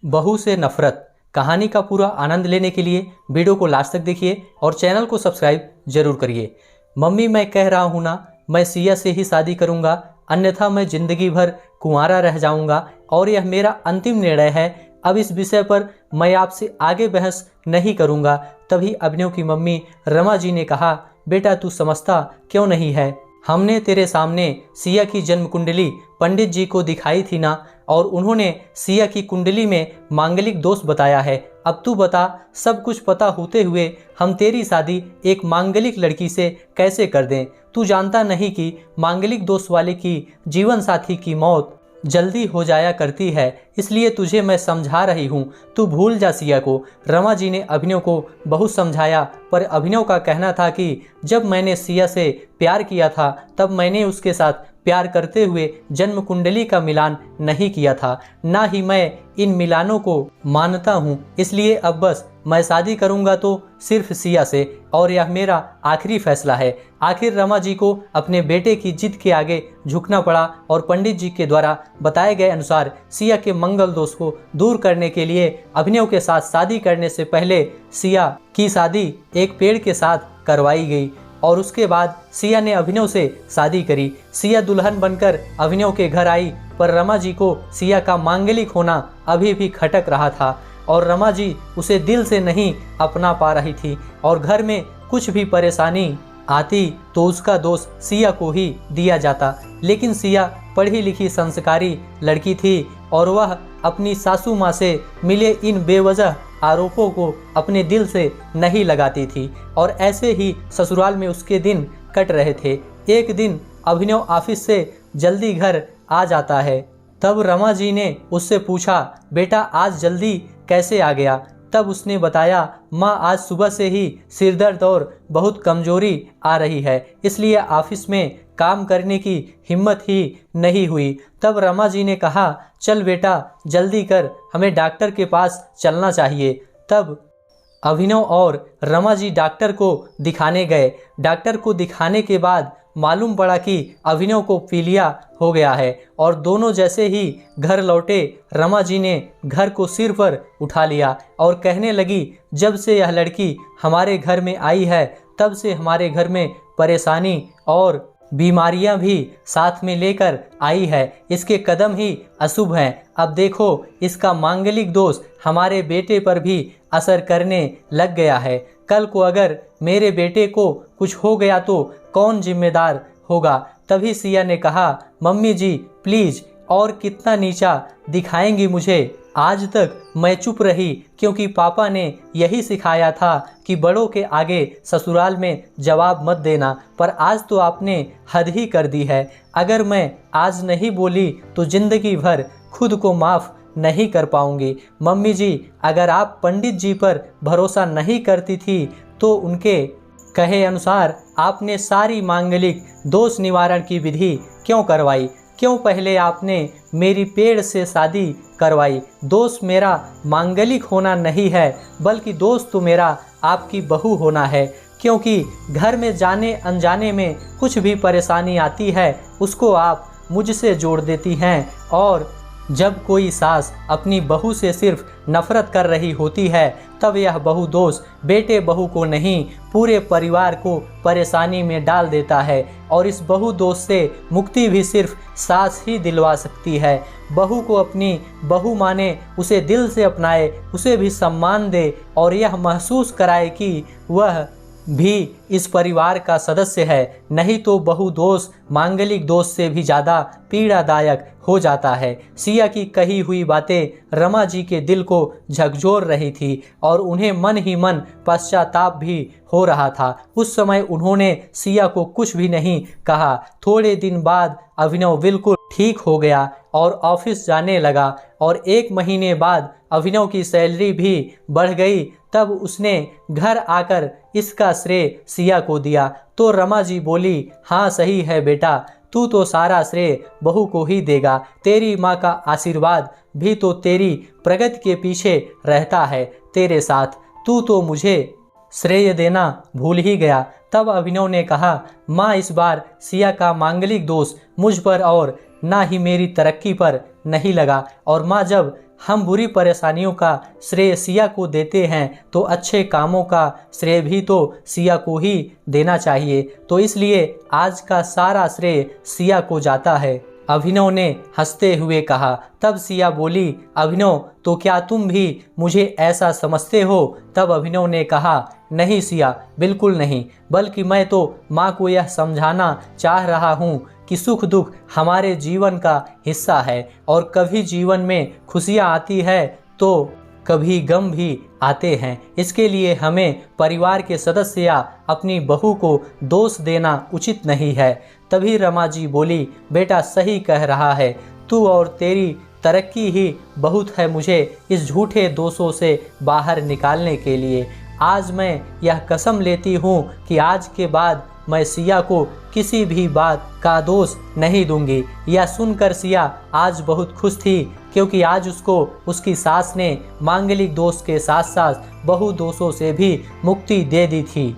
बहू से नफरत कहानी का पूरा आनंद लेने के लिए वीडियो को लास्ट तक देखिए और चैनल को सब्सक्राइब जरूर करिए। मम्मी, मैं कह रहा हूँ ना, मैं सिया से ही शादी करूँगा, अन्यथा मैं ज़िंदगी भर कुंवारा रह जाऊँगा और यह मेरा अंतिम निर्णय है। अब इस विषय पर मैं आपसे आगे बहस नहीं करूँगा। तभी अभिनव की मम्मी रमा जी ने कहा, बेटा तू समझता क्यों नहीं है? हमने तेरे सामने सिया की जन्म कुंडली पंडित जी को दिखाई थी ना, और उन्होंने सिया की कुंडली में मांगलिक दोष बताया है। अब तू बता, सब कुछ पता होते हुए हम तेरी शादी एक मांगलिक लड़की से कैसे कर दें? तू जानता नहीं कि मांगलिक दोष वाले की जीवन साथी की मौत जल्दी हो जाया करती है, इसलिए तुझे मैं समझा रही हूँ, तू भूल जा सिया को। रमा जी ने अभिनव को बहुत समझाया, पर अभिनव का कहना था कि जब मैंने सिया से प्यार किया था तब मैंने उसके साथ प्यार करते हुए जन्म कुंडली का मिलान नहीं किया था, ना ही मैं इन मिलानों को मानता हूँ। इसलिए अब बस मैं शादी करूँगा तो सिर्फ सिया से, और यह मेरा आखिरी फैसला है। आखिर रमा जी को अपने बेटे की जिद के आगे झुकना पड़ा और पंडित जी के द्वारा बताए गए अनुसार सिया के मंगल दोष को दूर करने के लिए अभिनव के साथ शादी करने से पहले सिया की शादी एक पेड़ के साथ करवाई गई और उसके बाद सिया ने अभिनव से शादी करी। सिया दुल्हन बनकर अभिनव के घर आई, पर रमा जी को सिया का मांगलिक होना अभी भी खटक रहा था और रमा जी उसे दिल से नहीं अपना पा रही थी, और घर में कुछ भी परेशानी आती तो उसका दोष सिया को ही दिया जाता। लेकिन सिया पढ़ी लिखी संस्कारी लड़की थी और वह अपनी सासू माँ से मिले इन बेवजह आरोपों को अपने दिल से नहीं लगाती थी, और ऐसे ही ससुराल में उसके दिन कट रहे थे। एक दिन अभिनव ऑफिस से जल्दी घर आ जाता है। तब रमा जी ने उससे पूछा, बेटा आज जल्दी कैसे आ गया? तब उसने बताया, माँ आज सुबह से ही सिरदर्द और बहुत कमजोरी आ रही है, इसलिए ऑफिस में काम करने की हिम्मत ही नहीं हुई। तब रमा जी ने कहा, चल बेटा जल्दी कर, हमें डॉक्टर के पास चलना चाहिए। तब अभिनव और रमा जी डॉक्टर को दिखाने गए। डॉक्टर को दिखाने के बाद मालूम पड़ा कि अभिनव को पीलिया हो गया है, और दोनों जैसे ही घर लौटे रमा जी ने घर को सिर पर उठा लिया और कहने लगी, जब से यह लड़की हमारे घर में आई है तब से हमारे घर में परेशानी और बीमारियां भी साथ में लेकर आई है। इसके कदम ही अशुभ हैं। अब देखो इसका मांगलिक दोष हमारे बेटे पर भी असर करने लग गया है। कल को अगर मेरे बेटे को कुछ हो गया तो कौन जिम्मेदार होगा? तभी सिया ने कहा, मम्मी जी प्लीज, और कितना नीचा दिखाएंगी मुझे? आज तक मैं चुप रही क्योंकि पापा ने यही सिखाया था कि बड़ों के आगे ससुराल में जवाब मत देना, पर आज तो आपने हद ही कर दी है। अगर मैं आज नहीं बोली तो जिंदगी भर खुद को माफ़ नहीं कर पाऊंगी। मम्मी जी, अगर आप पंडित जी पर भरोसा नहीं करती थी तो उनके कहे अनुसार आपने सारी मांगलिक दोष निवारण की विधि क्यों करवाई? क्यों पहले आपने मेरी पेड़ से शादी करवाई? दोष मेरा मांगलिक होना नहीं है, बल्कि दोष तो मेरा आपकी बहू होना है, क्योंकि घर में जाने अनजाने में कुछ भी परेशानी आती है उसको आप मुझसे जोड़ देती हैं, और जब कोई सास अपनी बहू से सिर्फ नफरत कर रही होती है तब यह बहू दोष बेटे बहू को नहीं पूरे परिवार को परेशानी में डाल देता है, और इस बहू दोष से मुक्ति भी सिर्फ सास ही दिलवा सकती है। बहू को अपनी बहू माने, उसे दिल से अपनाए, उसे भी सम्मान दे और यह महसूस कराए कि वह भी इस परिवार का सदस्य है, नहीं तो बहु दोष मांगलिक दोष से भी ज़्यादा पीड़ादायक हो जाता है। सिया की कही हुई बातें रमा जी के दिल को झकझोर रही थी और उन्हें मन ही मन पश्चाताप भी हो रहा था। उस समय उन्होंने सिया को कुछ भी नहीं कहा। थोड़े दिन बाद अभिनव बिल्कुल ठीक हो गया और ऑफिस जाने लगा, और 1 महीने बाद अभिनव की सैलरी भी बढ़ गई। तब उसने घर आकर इसका श्रेय सिया को दिया तो रमा जी बोली, हाँ सही है बेटा, तू तो सारा श्रेय बहू को ही देगा। तेरी माँ का आशीर्वाद भी तो तेरी प्रगति के पीछे रहता है तेरे साथ, तू तो मुझे श्रेय देना भूल ही गया। तब अभिनव ने कहा, माँ इस बार सिया का मांगलिक दोष मुझ पर और ना ही मेरी तरक्की पर नहीं लगा, और माँ जब हम बुरी परेशानियों का श्रेय सिया को देते हैं तो अच्छे कामों का श्रेय भी तो सिया को ही देना चाहिए, तो इसलिए आज का सारा श्रेय सिया को जाता है। अभिनव ने हंसते हुए कहा। तब सिया बोली, अभिनव तो क्या तुम भी मुझे ऐसा समझते हो? तब अभिनव ने कहा, नहीं सिया, बिल्कुल नहीं, बल्कि मैं तो माँ को यह समझाना चाह रहा हूँ कि सुख दुख हमारे जीवन का हिस्सा है और कभी जीवन में खुशियाँ आती है तो कभी गम भी आते हैं। इसके लिए हमें परिवार के सदस्य या अपनी बहू को दोष देना उचित नहीं है। तभी रमा जी बोली, बेटा सही कह रहा है तू, और तेरी तरक्की ही बहुत है मुझे इस झूठे दोषों से बाहर निकालने के लिए। आज मैं यह कसम लेती हूँ कि आज के बाद मैं सिया को किसी भी बात का दोष नहीं दूंगी। यह सुनकर सिया आज बहुत खुश थी, क्योंकि आज उसको उसकी सास ने मांगलिक दोष के साथ साथ बहु दोषों से भी मुक्ति दे दी थी।